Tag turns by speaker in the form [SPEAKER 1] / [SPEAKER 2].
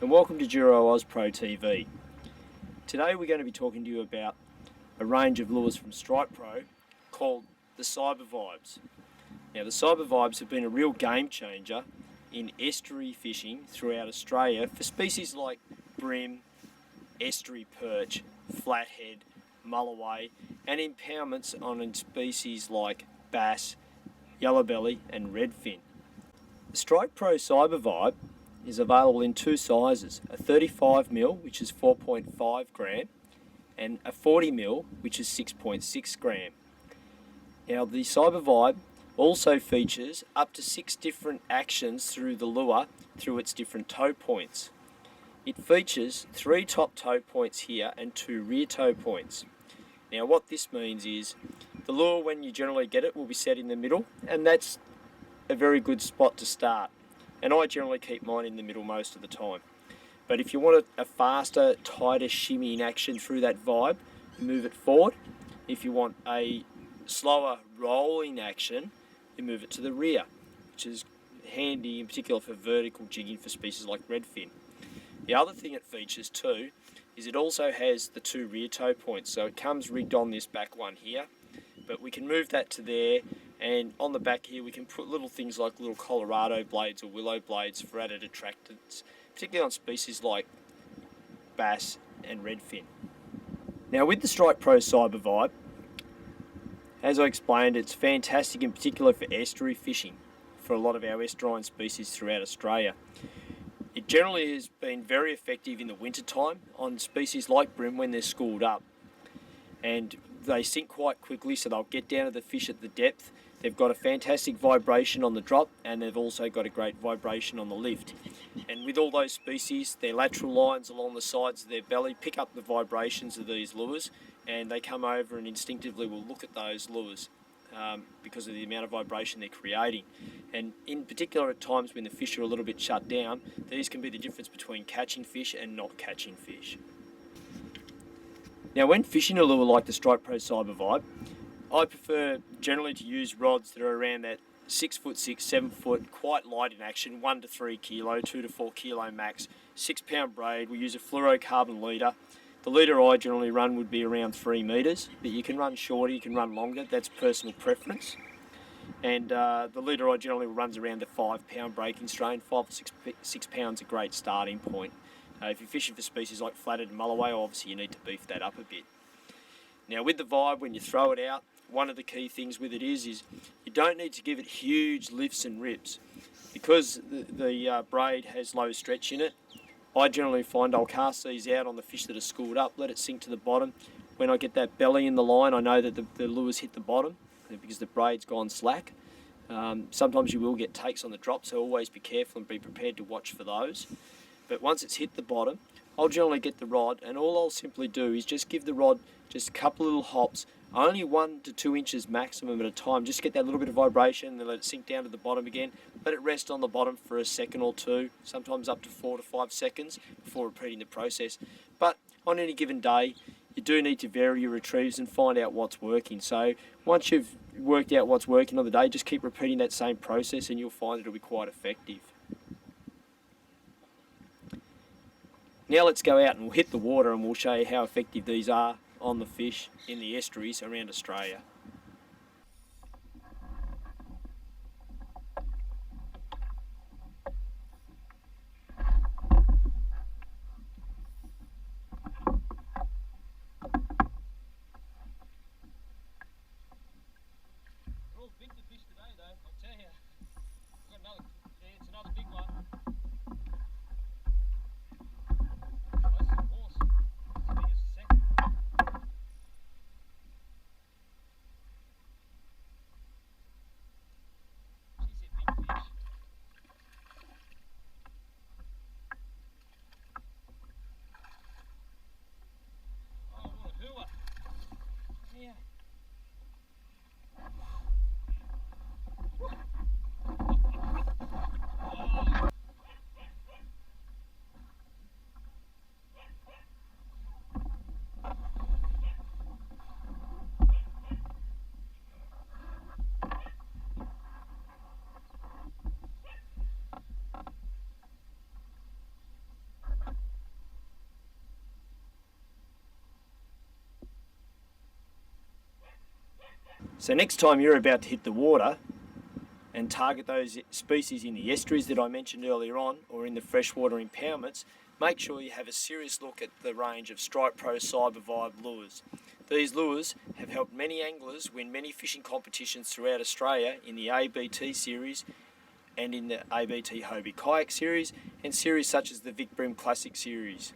[SPEAKER 1] and welcome to Duro Oz Pro TV. Today we're going to be talking to you about a range of lures from Strike Pro called the Cyber Vibes. Now the Cyber Vibes have been a real game changer in estuary fishing throughout Australia for species like bream, estuary perch, flathead, mulloway, and impoundments on species like bass, yellowbelly and redfin. The Strike Pro Cyber Vibe is available in two sizes, a 35mm which is 4.5 gram and a 40mm which is 6.6 gram. Now the Cyber Vibe also features up to 6 different actions through the lure through its different toe points. It features 3 top toe points here and 2 rear toe points. Now what this means is the lure, when you generally get it, will be set in the middle, and that's a very good spot to start, and I generally keep mine in the middle most of the time. But if you want a faster, tighter shimmying action through that vibe, you move it forward. If you want a slower rolling action, you move it to the rear, which is handy in particular for vertical jigging for species like redfin. The other thing it features too is it also has the 2 rear toe points, so it comes rigged on this back one here, but we can move that to there. And on the back here we can put little things like little Colorado blades or willow blades for added attractants, particularly on species like bass and redfin. Now with the Strike Pro Cyber Vibe, as I explained, it's fantastic in particular for estuary fishing for a lot of our estuarine species throughout Australia. It generally has been very effective in the winter time on species like bream when they're schooled up, and they sink quite quickly, so they'll get down to the fish at the depth. They've got a fantastic vibration on the drop, and they've also got a great vibration on the lift. And with all those species, their lateral lines along the sides of their belly pick up the vibrations of these lures, and they come over and instinctively will look at those lures because of the amount of vibration they're creating. And in particular at times when the fish are a little bit shut down, these can be the difference between catching fish and not catching fish. Now when fishing a lure like the Strike Pro Cyber Vibe, I prefer generally to use rods that are around that 6 foot 6, 7 foot, quite light in action, 1 to 3 kilo, 2 to 4 kilo max, 6 pound braid. We use a fluorocarbon leader. The leader I generally run would be around 3 metres, but you can run shorter, you can run longer, that's personal preference. And the leader I generally runs around the 5 pound breaking strain. 5 or 6 pounds a great starting point. If you're fishing for species like flathead and mulloway, obviously you need to beef that up a bit. Now with the Vibe, when you throw it out, one of the key things with it is you don't need to give it huge lifts and rips. Because the braid has low stretch in it, I generally find I'll cast these out on the fish that are schooled up, let it sink to the bottom. When I get that belly in the line, I know that the lure's hit the bottom because the braid's gone slack. Sometimes you will get takes on the drop, so always be careful and be prepared to watch for those. But once it's hit the bottom, I'll generally get the rod, and all I'll simply do is just give the rod just a couple little hops, only 1 to 2 inches maximum at a time, just get that little bit of vibration and then let it sink down to the bottom again. Let it rest on the bottom for a second or two, sometimes up to 4 to 5 seconds before repeating the process. But on any given day, you do need to vary your retrieves and find out what's working. So once you've worked out what's working on the day, just keep repeating that same process and you'll find it'll be quite effective. Now let's go out and we'll hit the water and we'll show you how effective these are on the fish in the estuaries around Australia. We're all big to fish today though, I'll tell you. We've got it's another big one. So next time you're about to hit the water and target those species in the estuaries that I mentioned earlier on, or in the freshwater impoundments, make sure you have a serious look at the range of Strike Pro Cyber Vibe lures. These lures have helped many anglers win many fishing competitions throughout Australia in the ABT series and in the ABT Hobie Kayak series, and series such as the Bream Classic series.